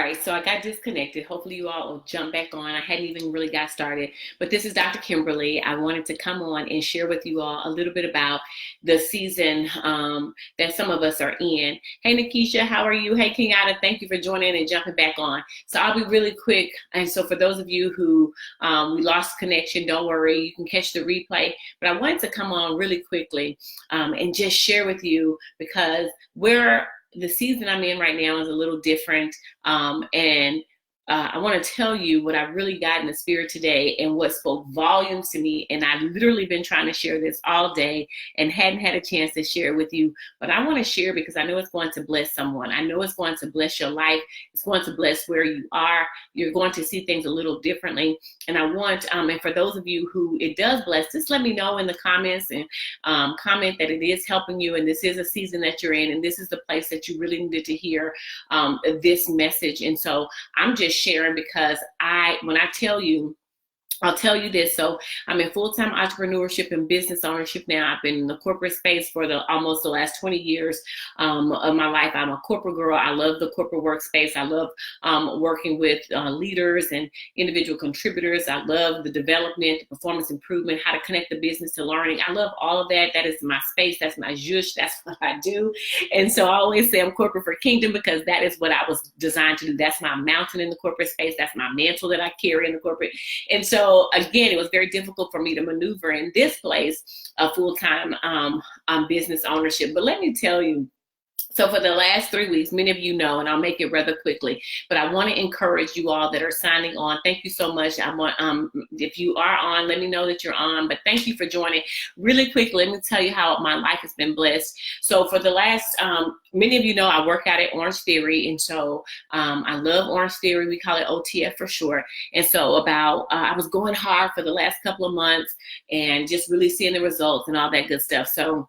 right, so I got disconnected. Hopefully you all will jump back on. I hadn't even really got started, but this is Dr. Kimberly. I wanted to come on and share with you all a little bit about the season that some of us are in. Hey, Nikisha, how are you? Hey, Kenyatta, thank you for joining and jumping back on. So I'll be really quick. And so for those of you who we lost connection, don't worry, you can catch the replay. But I wanted to come on really quickly and just share with you because the season I'm in right now is a little different. And I want to tell you what I really got in the spirit today and what spoke volumes to me. And I've literally been trying to share this all day and hadn't had a chance to share it with you. But I want to share because I know it's going to bless someone. I know it's going to bless your life. It's going to bless where you are. You're going to see things a little differently. And I want, and for those of you who it does bless, just let me know in the comments and comment that it is helping you. And this is a season that you're in. And this is the place that you really needed to hear this message. And so I'm just sharing because when I tell you, I'll tell you this. So I'm in full-time entrepreneurship and business ownership now. I've been in the corporate space for almost the last 20 years of my life. I'm a corporate girl. I love the corporate workspace. I love working with leaders and individual contributors. I love the development, the performance improvement, how to connect the business to learning. I love all of that. That is my space. That's my zhush. That's what I do. And so I always say I'm corporate for kingdom because that is what I was designed to do. That's my mountain in the corporate space. That's my mantle that I carry in the corporate. And so again, it was very difficult for me to maneuver in this place of full-time business ownership. But let me tell you, so for the last 3 weeks, many of you know, and I'll make it rather quickly, but I want to encourage you all that are signing on. Thank you so much. I want, if you are on, let me know that you're on, but thank you for joining. Really quickly, let me tell you how my life has been blessed. So for the last, many of you know, I work out at Orange Theory, and so I love Orange Theory. We call it OTF for short. And so I was going hard for the last couple of months and just really seeing the results and all that good stuff. So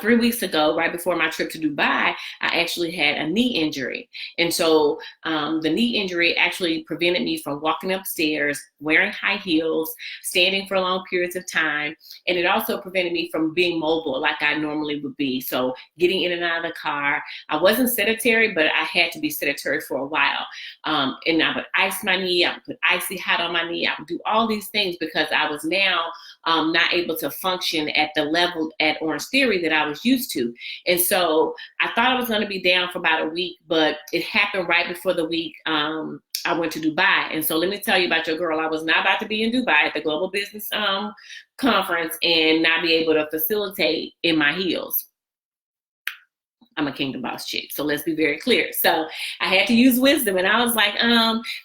3 weeks ago, right before my trip to Dubai, I actually had a knee injury. And so the knee injury actually prevented me from walking upstairs, wearing high heels, standing for long periods of time. And it also prevented me from being mobile like I normally would be. So getting in and out of the car. I wasn't sedentary, but I had to be sedentary for a while. And I would ice my knee. I would put icy hot on my knee. I would do all these things because I was now not able to function at the level at Orange Theory that I was used to. And so I thought I was going to be down for about a week, but it happened right before the week I went to Dubai. And so let me tell you about your girl. I was not about to be in Dubai at the Global Business Conference and not be able to facilitate in my heels. I'm a kingdom boss chick, so let's be very clear. So I had to use wisdom, and I was like,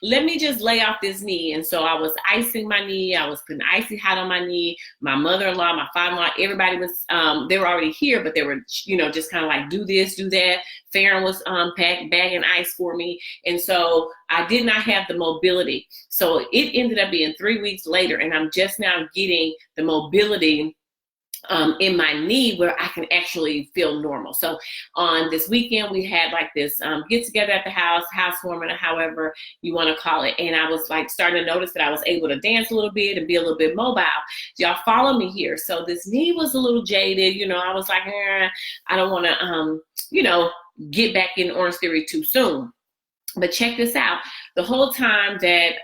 let me just lay off this knee. And so I was icing my knee. I was putting icy hot on my knee. My mother-in-law, my father-in-law, everybody was, they were already here, but they were, just kind of like, do this, do that. Farron was bagging ice for me. And so I did not have the mobility. So it ended up being 3 weeks later, and I'm just now getting the mobility in my knee where I can actually feel normal. So on this weekend, we had like this get together at the housewarming, or however you want to call it. And I was like starting to notice that I was able to dance a little bit and be a little bit mobile. Y'all follow me here. So this knee was a little jaded. I was like, I don't want to, get back in Orange Theory too soon. But check this out. The whole time that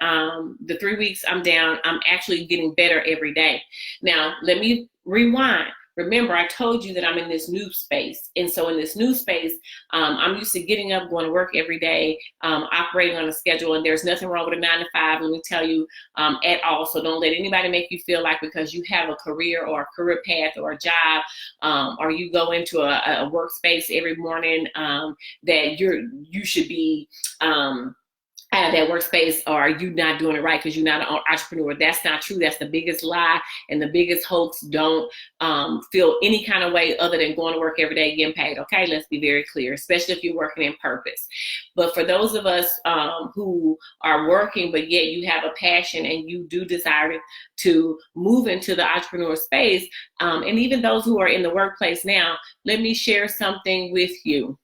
the 3 weeks I'm down, I'm actually getting better every day. Now, let me rewind. Remember, I told you that I'm in this new space. And so in this new space, I'm used to getting up, going to work every day, operating on a schedule. And there's nothing wrong with a 9 to 5, let me tell you, at all. So don't let anybody make you feel like because you have a career or a career path or a job, or you go into a workspace every morning, that you should be out of that workspace, or are you not doing it right because you're not an entrepreneur? That's not true. That's the biggest lie and the biggest hoax. Don't feel any kind of way other than going to work every day getting paid. Okay, let's be very clear, especially if you're working in purpose. But for those of us who are working, but yet you have a passion and you do desire to move into the entrepreneur space, and even those who are in the workplace now, let me share something with you.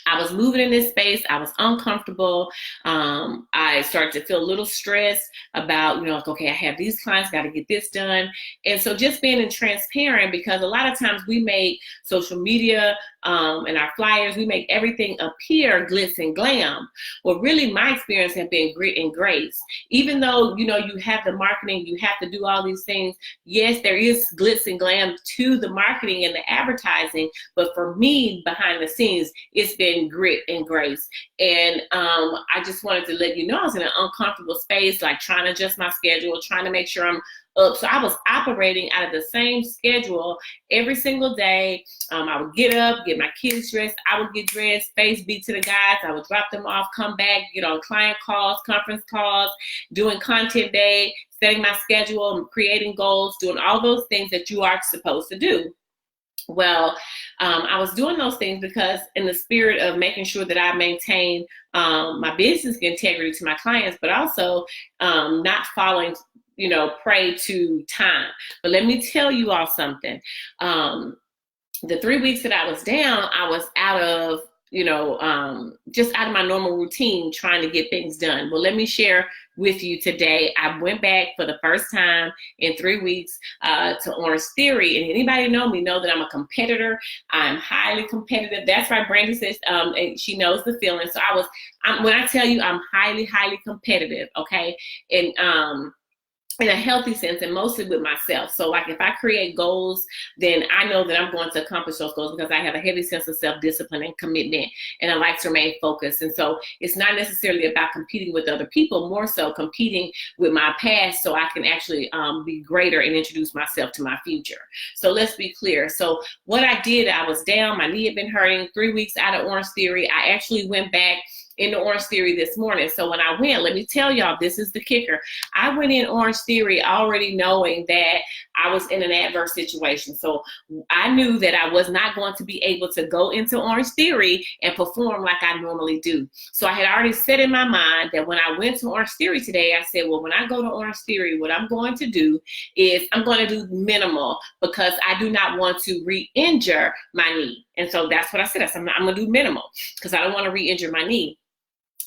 I was moving in this space. I was uncomfortable. I started to feel a little stressed about, like, okay, I have these clients, got to get this done. And so just being transparent, because a lot of times we make social media and our flyers, we make everything appear glitz and glam. Well, really my experience has been grit and grace. Even though, you have the marketing, you have to do all these things. Yes, there is glitz and glam to the marketing and the advertising, but for me, behind the scenes, it's been grit and grace. And I just wanted to let you know I was in an uncomfortable space, like trying to adjust my schedule, trying to make sure I'm up. So I was operating out of the same schedule every single day. I would get up, get my kids dressed, I would get dressed, face beat to the guys, I would drop them off, come back, get on client calls, conference calls, doing content day, setting my schedule, creating goals, doing all those things that you are supposed to do. Well, I was doing those things because in the spirit of making sure that I maintain my business integrity to my clients, but also not falling, prey to time. But let me tell you all something. The 3 weeks that I was down, I was out of, just out of my normal routine trying to get things done. Well, let me share with you today. I went back for the first time in 3 weeks to Orange Theory. And anybody know me know that I'm a competitor. I'm highly competitive. That's why Brandy says, and she knows the feeling. So when I tell you I'm highly, highly competitive, okay? And in a healthy sense, and mostly with myself. So like if I create goals, then I know that I'm going to accomplish those goals because I have a heavy sense of self-discipline and commitment, and I like to remain focused. And so it's not necessarily about competing with other people, more so competing with my past so I can actually be greater and introduce myself to my future. So let's be clear. So what I did, I was down, my knee had been hurting, 3 weeks out of Orange Theory. I actually went back into Orange Theory this morning. So when I went, let me tell y'all, this is the kicker. I went in Orange Theory already knowing that I was in an adverse situation. So I knew that I was not going to be able to go into Orange Theory and perform like I normally do. So I had already set in my mind that when I went to Orange Theory today, I said, well, when I go to Orange Theory, what I'm going to do is I'm going to do minimal because I do not want to re-injure my knee. And so that's what I said. I said, I'm going to do minimal because I don't want to re-injure my knee.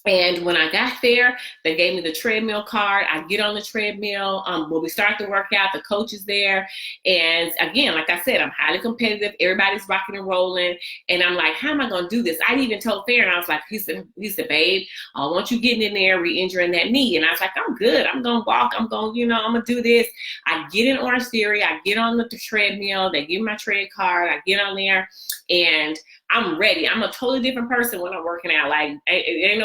And when I got there, they gave me the treadmill card. I get on the treadmill. When we start the workout, the coach is there. And again, like I said, I'm highly competitive. Everybody's rocking and rolling. And I'm like, how am I going to do this? I even told Farron, I was like, he said, babe, I want you getting in there, re-injuring that knee. And I was like, I'm good. I'm going to walk. I'm going to do this. I get in Orange Theory. I get on the treadmill. They give me my tread card. I get on there and I'm ready. I'm a totally different person when I'm working out. Like ain't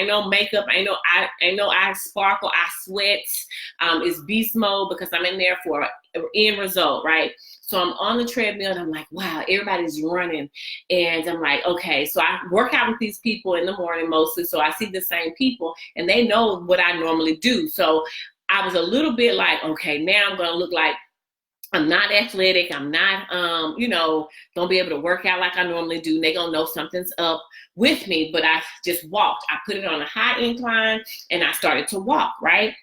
no makeup. I know I sparkle. I sweat. It's beast mode because I'm in there for an end result, right? So I'm on the treadmill and I'm like, wow, everybody's running. And I'm like, okay. So I work out with these people in the morning mostly. So I see the same people and they know what I normally do. So I was a little bit like, okay, now I'm going to look like I'm not athletic. I'm not, don't be able to work out like I normally do. And they're going to know something's up with me, but I just walked. I put it on a high incline and I started to walk, right?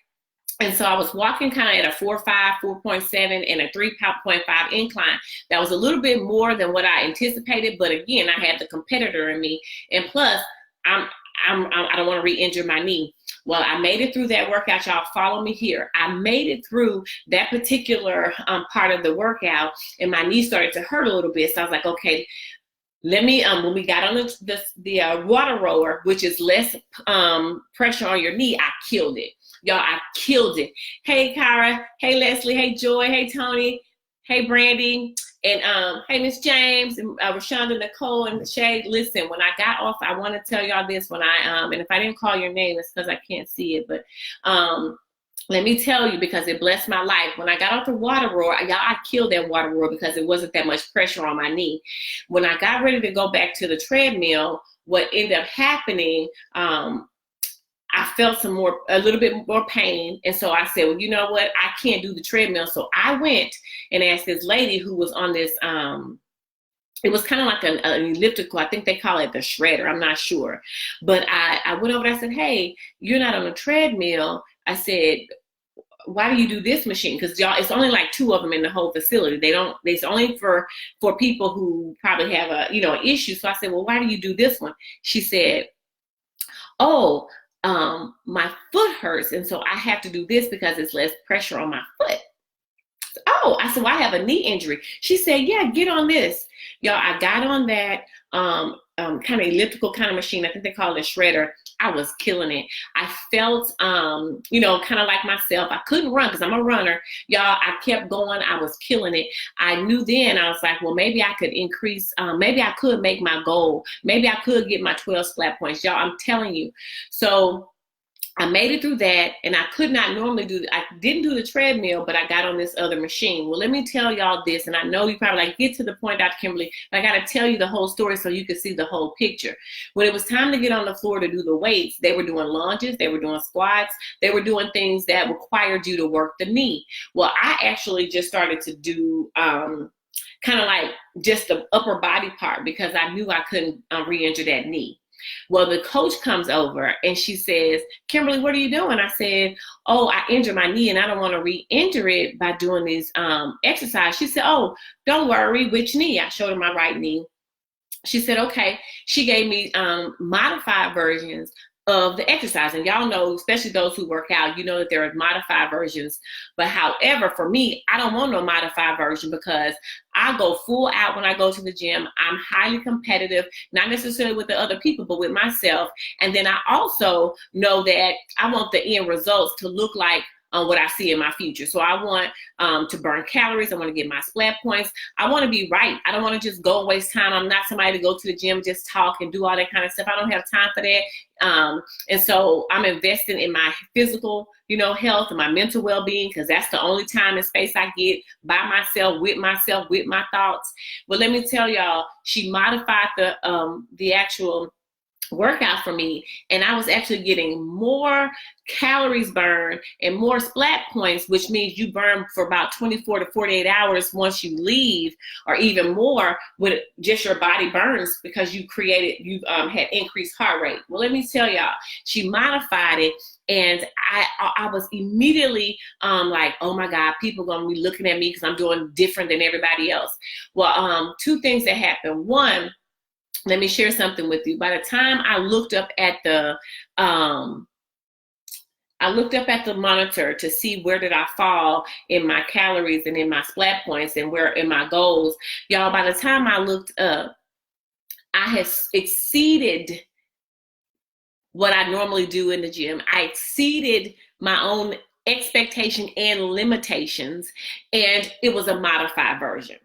And so I was walking kind of at a 4.5, 4.7 and a 3.5 incline. That was a little bit more than what I anticipated. But again, I had the competitor in me. And plus I don't want to re-injure my knee. Well, I made it through that workout. Y'all follow me here. I made it through that particular part of the workout and my knee started to hurt a little bit. So I was like, okay, let me, when we got on the water rower, which is less pressure on your knee, I killed it. Y'all, I killed it. Hey, Kyra. Hey, Leslie. Hey, Joy. Hey, Tony. Hey, Brandy. And hey, Miss James and Rashonda, Nicole, and Shay. Listen, when I got off, I want to tell y'all this. When I and if I didn't call your name, it's because I can't see it. But let me tell you, because it blessed my life. When I got off the water rower, y'all, I killed that water rower because it wasn't that much pressure on my knee. When I got ready to go back to the treadmill, what ended up happening, I felt a little bit more pain. And so I said, well, you know what? I can't do the treadmill. So I went and asked this lady who was on this, it was kind of like an elliptical. I think they call it the shredder. I'm not sure. But I went over and I said, hey, you're not on a treadmill. I said, why do you do this machine? Because y'all, it's only like 2 of them in the whole facility. It's only for people who probably have a, an issue. So I said, well, why do you do this one? She said, oh, my foot hurts. And so I have to do this because it's less pressure on my foot. Oh, I said, well, I have a knee injury. She said, yeah, get on this. Y'all, I got on that kind of elliptical kind of machine. I think they call it a shredder. I was killing it. I felt, kind of like myself. I couldn't run because I'm a runner. Y'all, I kept going. I was killing it. I knew then, I was like, well, maybe I could increase, maybe I could make my goal. Maybe I could get my 12 splat points. Y'all, I'm telling you. So I made it through that, and I could not normally I didn't do the treadmill, but I got on this other machine. Well, let me tell y'all this, and I know you probably like, get to the point, Dr. Kimberly, but I got to tell you the whole story so you can see the whole picture. When it was time to get on the floor to do the weights, they were doing lunges, they were doing squats, they were doing things that required you to work the knee. Well, I actually just started to do kind of like just the upper body part because I knew I couldn't re-injure that knee. Well, the coach comes over and she says, Kimberly, what are you doing? I said, oh, I injured my knee and I don't want to re-injure it by doing these exercise. She said, oh, don't worry, which knee? I showed her my right knee. She said, okay. She gave me modified versions of the exercise. And y'all know, especially those who work out, you know that there are modified versions. But however, for me, I don't want no modified version because I go full out when I go to the gym. I'm highly competitive, not necessarily with the other people, but with myself. And then I also know that I want the end results to look like what I see in my future. So I want to burn calories. I want to get my splat points. I want to be right. I don't want to just go and waste time. I'm not somebody to go to the gym, just talk and do all that kind of stuff. I don't have time for that. And so I'm investing in my physical, health and my mental well-being because that's the only time and space I get by myself, with my thoughts. But let me tell y'all, she modified the actual workout for me, and I was actually getting more calories burned and more splat points, which means you burn for about 24 to 48 hours once you leave, or even more when just your body burns because you had increased heart rate. Well, let me tell y'all, she modified it, and I was immediately like, oh my God, people are gonna be looking at me because I'm doing different than everybody else. Well, 2 things that happened. One, let me share something with you. By the time I looked up at the monitor to see where did I fall in my calories and in my splat points and where in my goals, y'all, by the time I looked up, I had exceeded what I normally do in the gym. I exceeded my own expectation and limitations, and it was a modified version.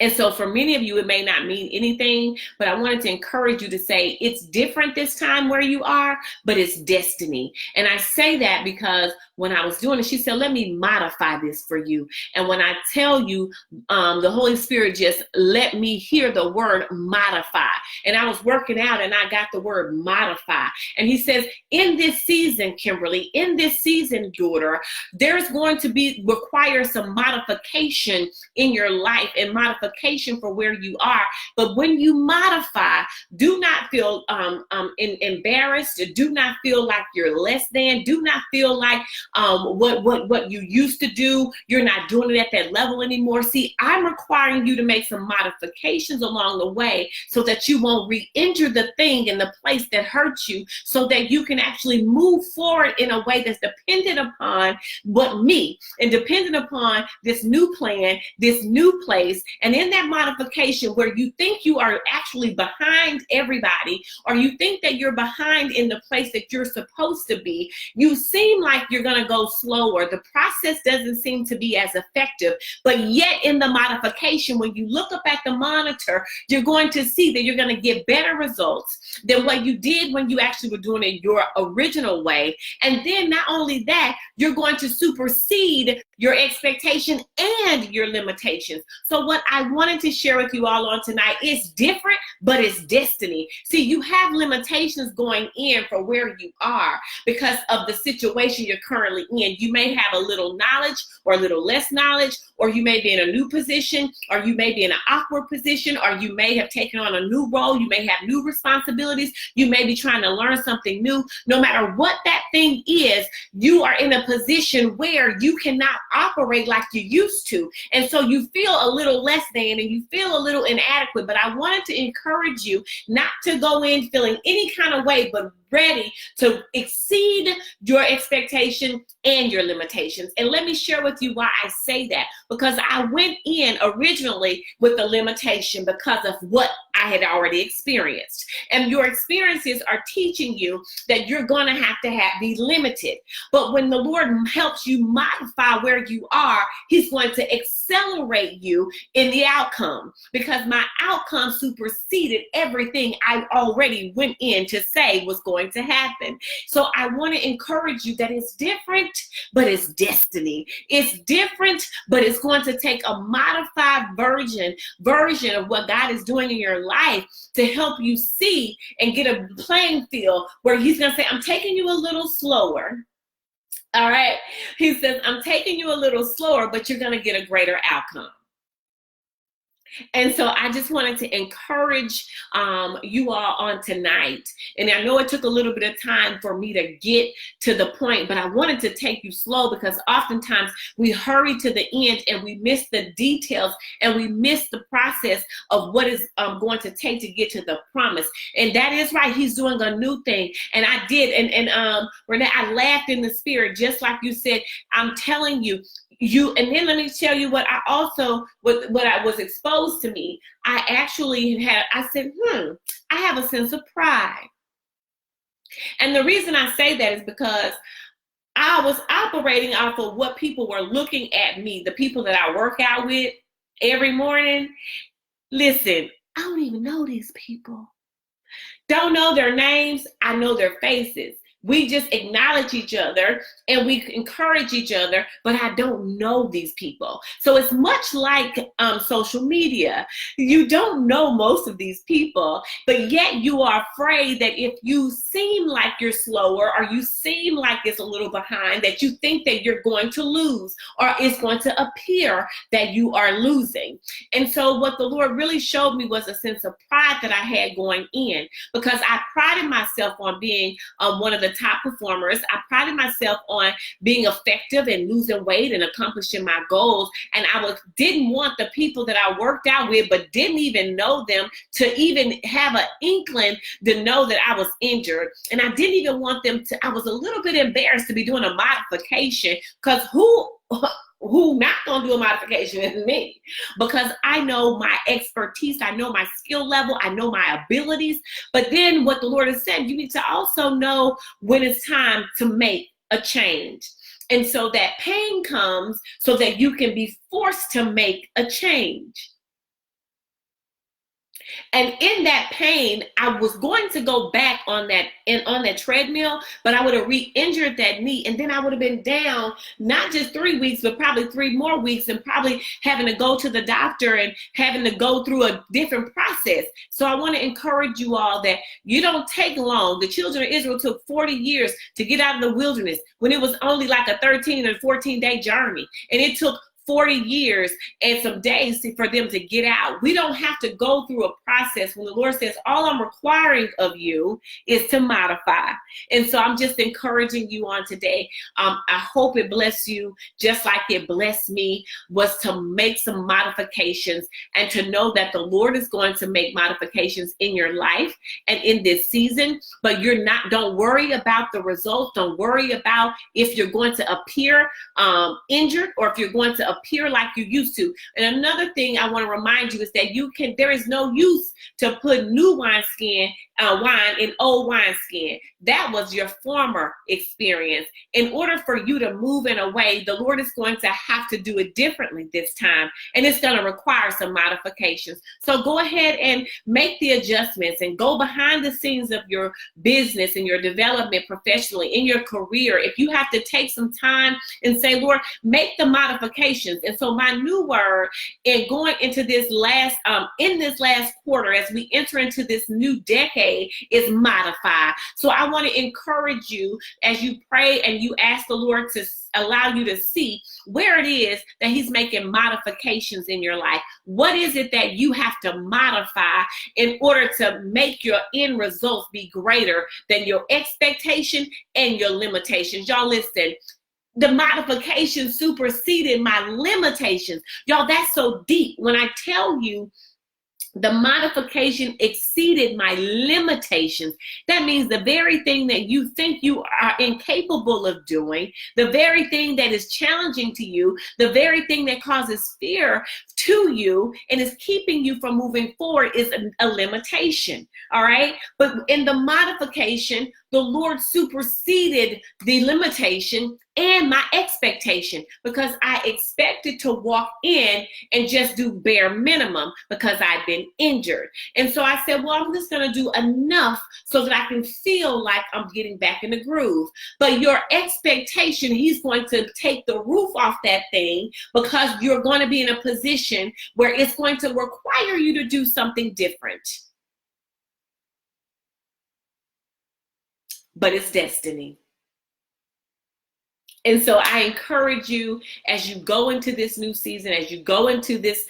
And so for many of you, it may not mean anything, but I wanted to encourage you to say it's different this time where you are, but it's destiny. And I say that because when I was doing it, she said, let me modify this for you. And when I tell you, the Holy Spirit just let me hear the word modify. And I was working out and I got the word modify. And he says, in this season, Kimberly, in this season, daughter, there's going to require some modification in your life and modification for where you are. But when you modify, do not feel embarrassed. Do not feel like you're less than. Do not feel like what you used to do, you're not doing it at that level anymore. See, I'm requiring you to make some modifications along the way so that you won't re-injure the thing in the place that hurts you, so that you can actually move forward in a way that's dependent upon and dependent upon this new plan, this new place. And in that modification where you think you are actually behind everybody, or you think that you're behind in the place that you're supposed to be, you seem like you're going to go slower. The process doesn't seem to be as effective, but yet in the modification, when you look up at the monitor, you're going to see that you're going to get better results than what you did when you actually were doing it your original way. And then not only that, you're going to supersede your expectation and your limitations. So what I wanted to share with you all on tonight is different, but it's destiny. See, you have limitations going in for where you are because of the situation you're currently in. You may have a little knowledge or a little less knowledge, or you may be in a new position, or you may be in an awkward position, or you may have taken on a new role. You may have new responsibilities. You may be trying to learn something new. No matter what that thing is, you are in a position where you cannot operate like you used to. And so you feel a little less than, and you feel a little inadequate. But I wanted to encourage you not to go in feeling any kind of way, but ready to exceed your expectation and your limitations. And let me share with you why I say that. Because I went in originally with the limitation because of what I had already experienced. And your experiences are teaching you that you're going to have be limited. But when the Lord helps you modify where you are, he's going to accelerate you in the outcome, because my outcome superseded everything I already went in to say was going to happen. So I want to encourage you that it's different, but it's destiny. It's different, but it's going to take a modified version of what God is doing in your life to help you see and get a playing field where he's going to say, I'm taking you a little slower. All right. He says, I'm taking you a little slower, but you're going to get a greater outcome. And so I just wanted to encourage you all on tonight. And I know it took a little bit of time for me to get to the point, but I wanted to take you slow, because oftentimes we hurry to the end and we miss the details and we miss the process of what is going to take to get to the promise. And that is right. He's doing a new thing. And I did. And Renee, I laughed in the spirit, just like you said. I'm telling you, and then let me tell you what I was exposed to me. I said, I have a sense of pride. And the reason I say that is because I was operating off of what people were looking at me, the people that I work out with every morning. Listen, I don't even know these people. Don't know their names. I know their faces. We just acknowledge each other and we encourage each other, but I don't know these people. So it's much like social media. You don't know most of these people, but yet you are afraid that if you seem like you're slower, or you seem like it's a little behind, that you think that you're going to lose, or it's going to appear that you are losing. And so what the Lord really showed me was a sense of pride that I had going in, because I prided myself on being one of the top performers. I prided myself on being effective and losing weight and accomplishing my goals. And I didn't want the people that I worked out with, but didn't even know them, to even have an inkling to know that I was injured. And I didn't even want them to, I was a little bit embarrassed to be doing a modification, because who not gonna do a modification is me, because I know my expertise, I know my skill level, I know my abilities. But then what the Lord has said, you need to also know when it's time to make a change. And so that pain comes so that you can be forced to make a change. And in that pain, I was going to go back on that treadmill, but I would have re-injured that knee, and then I would have been down not just 3 weeks, but probably 3 more weeks, and probably having to go to the doctor and having to go through a different process. So I want to encourage you all that you don't take long. The children of Israel took 40 years to get out of the wilderness when it was only like a 13 or 14-day journey, and it took 40 years and some days for them to get out. We don't have to go through a process when the Lord says, all I'm requiring of you is to modify. And so I'm just encouraging you on today. I hope it bless you just like it blessed me, was to make some modifications and to know that the Lord is going to make modifications in your life and in this season. But don't worry about the results. Don't worry about if you're going to appear injured, or if you're going to appear like you used to. And another thing I want to remind you is that there is no use to put new wine in old wineskin. That was your former experience. In order for you to move in a way, the Lord is going to have to do it differently this time, and it's going to require some modifications. So go ahead and make the adjustments and go behind the scenes of your business and your development professionally in your career. If you have to take some time and say, Lord, make the modifications. And so my new word in going into this last quarter, as we enter into this new decade, is modify. So I want to encourage you as you pray and you ask the Lord to allow you to see where it is that he's making modifications in your life. What is it that you have to modify in order to make your end results be greater than your expectation and your limitations? Y'all listen. The modification superseded my limitations. Y'all, that's so deep. When I tell you the modification exceeded my limitations, that means the very thing that you think you are incapable of doing, the very thing that is challenging to you, the very thing that causes fear to you and is keeping you from moving forward is a limitation, all right? But in the modification, the Lord superseded the limitation and my expectation, because I expected to walk in and just do bare minimum because I've been injured. And so I said, well, I'm just going to do enough so that I can feel like I'm getting back in the groove. But your expectation, he's going to take the roof off that thing, because you're going to be in a position where it's going to require you to do something different. But it's destiny. And so I encourage you, as you go into this new season, as you go into this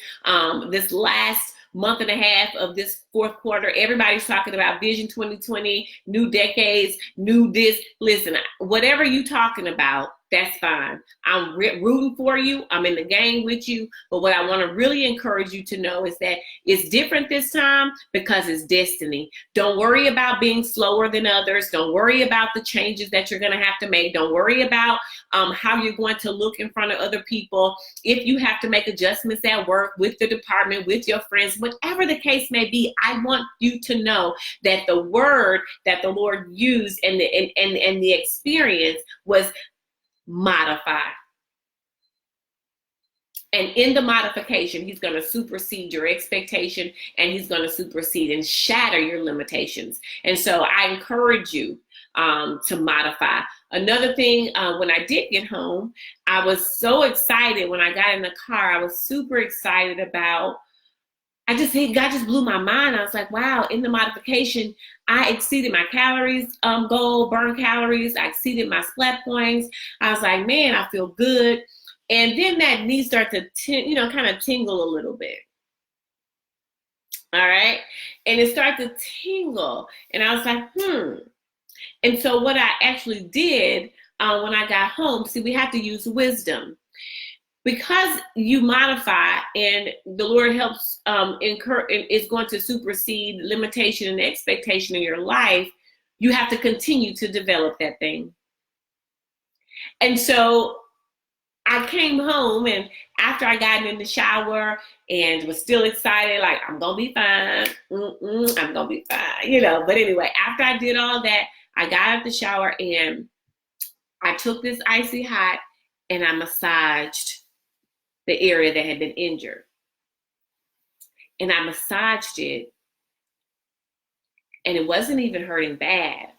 this last month and a half of this fourth quarter, everybody's talking about Vision 2020, new decades, new this. Listen, whatever you're talking about, that's fine. I'm rooting for you. I'm in the game with you. But what I want to really encourage you to know is that it's different this time because it's destiny. Don't worry about being slower than others. Don't worry about the changes that you're going to have to make. Don't worry about how you're going to look in front of other people. If you have to make adjustments at work, with the department, with your friends, whatever the case may be, I want you to know that the word that the Lord used and the experience was modify. And in the modification, he's going to supersede your expectation, and he's going to supersede and shatter your limitations. And so I encourage you to modify. Another thing, when I did get home, I was so excited when I got in the car. I was super excited about, God just blew my mind. I was like, wow, in the modification, I exceeded my calories goal, burn calories. I exceeded my splat points. I was like, man, I feel good. And then that knee started to, kind of tingle a little bit. All right. And it started to tingle. And I was like, And so what I actually did when I got home, we have to use wisdom. Because you modify and the Lord helps is going to supersede limitation and expectation in your life, you have to continue to develop that thing. And so I came home, and after I got in the shower and was still excited, like, I'm going to be fine. I'm going to be fine, But anyway, after I did all that, I got out the shower and I took this icy hot and I massaged the area that had been injured. And I massaged it, and it wasn't even hurting bad.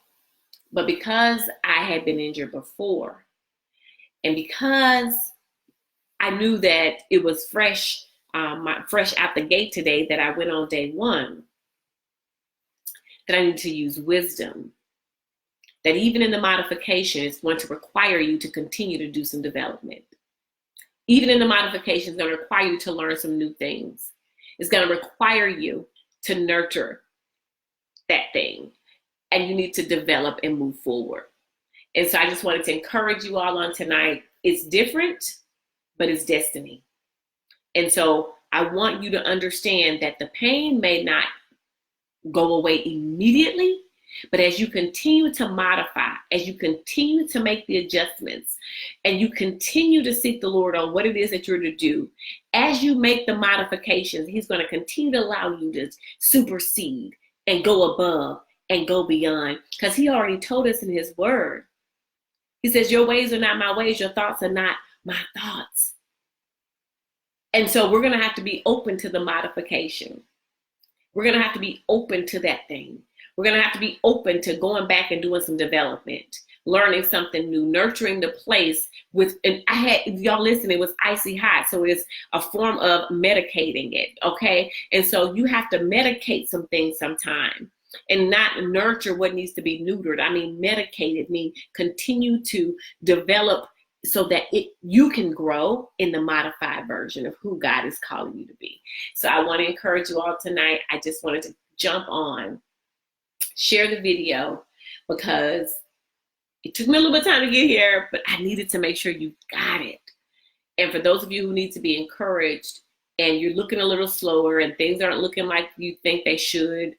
But because I had been injured before, and because I knew that it was fresh out the gate today, that I went on day one, that I need to use wisdom. That even in the modification, it's going to require you to continue to do some development. Even in the modification, it's going to require you to learn some new things. It's going to require you to nurture that thing. And you need to develop and move forward. And so I just wanted to encourage you all on tonight. It's different, but it's destiny. And so I want you to understand that the pain may not go away immediately, But as you continue to modify, as you continue to make the adjustments, and you continue to seek the Lord on what it is that you're to do, as you make the modifications, he's going to continue to allow you to supersede and go above and go beyond, because he already told us in his word. He says, your ways are not my ways, your thoughts are not my thoughts. And so we're going to have to be open to the modification. We're going to have to be open to that thing. We're going to have to be open to going back and doing some development, learning something new, nurturing the place with, and I had, if y'all listen, it was icy hot. So it's a form of medicating it. Okay. And so you have to medicate some things sometime and not nurture what needs to be neutered. I mean, medicate it means continue to develop so that you can grow in the modified version of who God is calling you to be. So I want to encourage you all tonight. I just wanted to jump on, share the video, because it took me a little bit of time to get here, but I needed to make sure you got it. And for those of you who need to be encouraged and you're looking a little slower and things aren't looking like you think they should,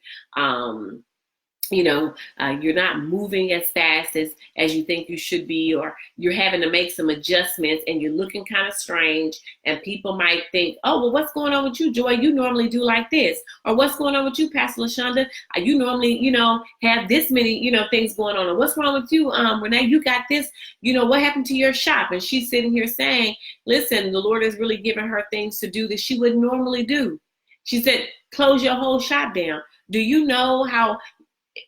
you're not moving as fast as you think you should be, or you're having to make some adjustments and you're looking kind of strange, and people might think, oh, well, what's going on with you, Joy? You normally do like this. Or what's going on with you, Pastor LaShonda? You normally, have this many, things going on. Or what's wrong with you, Renee? You got this, what happened to your shop? And she's sitting here saying, listen, the Lord has really given her things to do that she wouldn't normally do. She said, close your whole shop down. Do you know how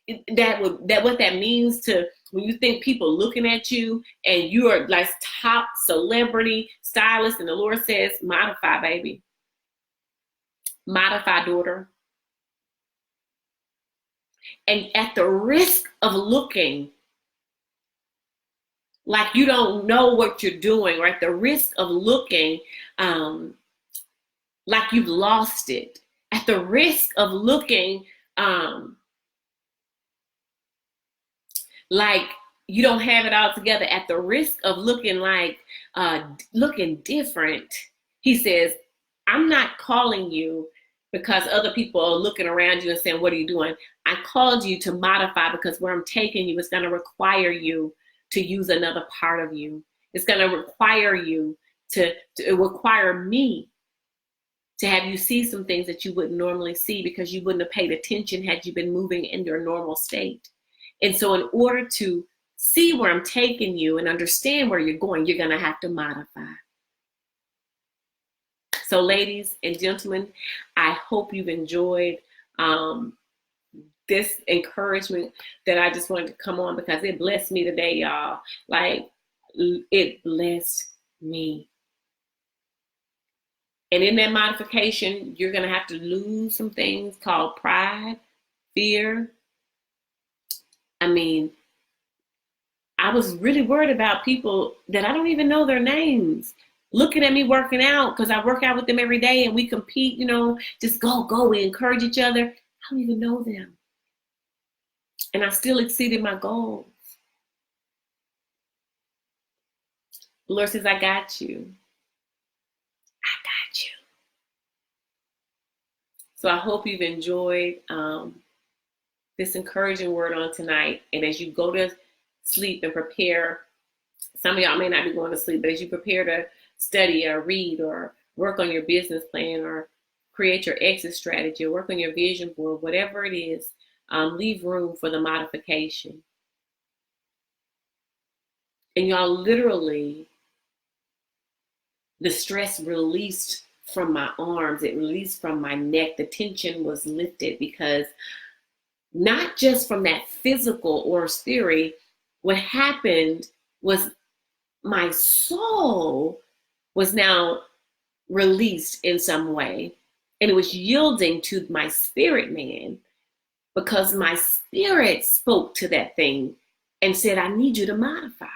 what that means to when you think people looking at you and you are like top celebrity stylist, and the Lord says, modify, baby. Modify, daughter. And at the risk of looking like you don't know what you're doing, or at the risk of looking like you've lost it, at the risk of looking like you don't have it all together, at the risk of looking like looking different, he says, I'm not calling you because other people are looking around you and saying, what are you doing? I called you to modify, because where I'm taking you is going to require you to use another part of you. It's going to require you to require me to have you see some things that you wouldn't normally see, because you wouldn't have paid attention had you been moving in your normal state. And so in order to see where I'm taking you and understand where you're going, you're going to have to modify. So ladies and gentlemen, I hope you've enjoyed this encouragement that I just wanted to come on, because it blessed me today, y'all. Like, it blessed me. And in that modification, you're going to have to lose some things called pride, fear. I mean, I was really worried about people that I don't even know their names looking at me working out, because I work out with them every day and we compete, just go. We encourage each other. I don't even know them. And I still exceeded my goals. The Lord says, I got you. I got you. So I hope you've enjoyed this encouraging word on tonight. And as you go to sleep and prepare, some of y'all may not be going to sleep, but as you prepare to study or read or work on your business plan or create your exit strategy or work on your vision board, whatever it is, leave room for the modification. And y'all, literally, the stress released from my arms, it released from my neck, the tension was lifted, because not just from that physical or theory, what happened was my soul was now released in some way, and it was yielding to my spirit man, because my spirit spoke to that thing and said, I need you to modify.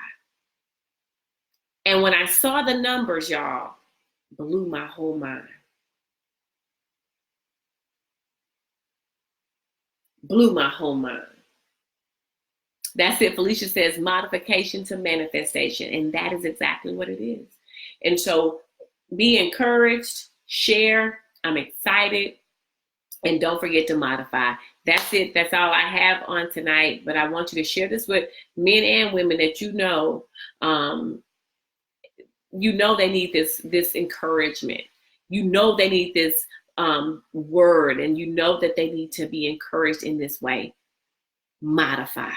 And when I saw the numbers, y'all, blew my whole mind. Blew my whole mind. That's it. Felicia says modification to manifestation. And that is exactly what it is. And so be encouraged, share. I'm excited. And don't forget to modify. That's it. That's all I have on tonight. But I want you to share this with men and women that they need this encouragement. They need this word, and that they need to be encouraged in this way. Modify.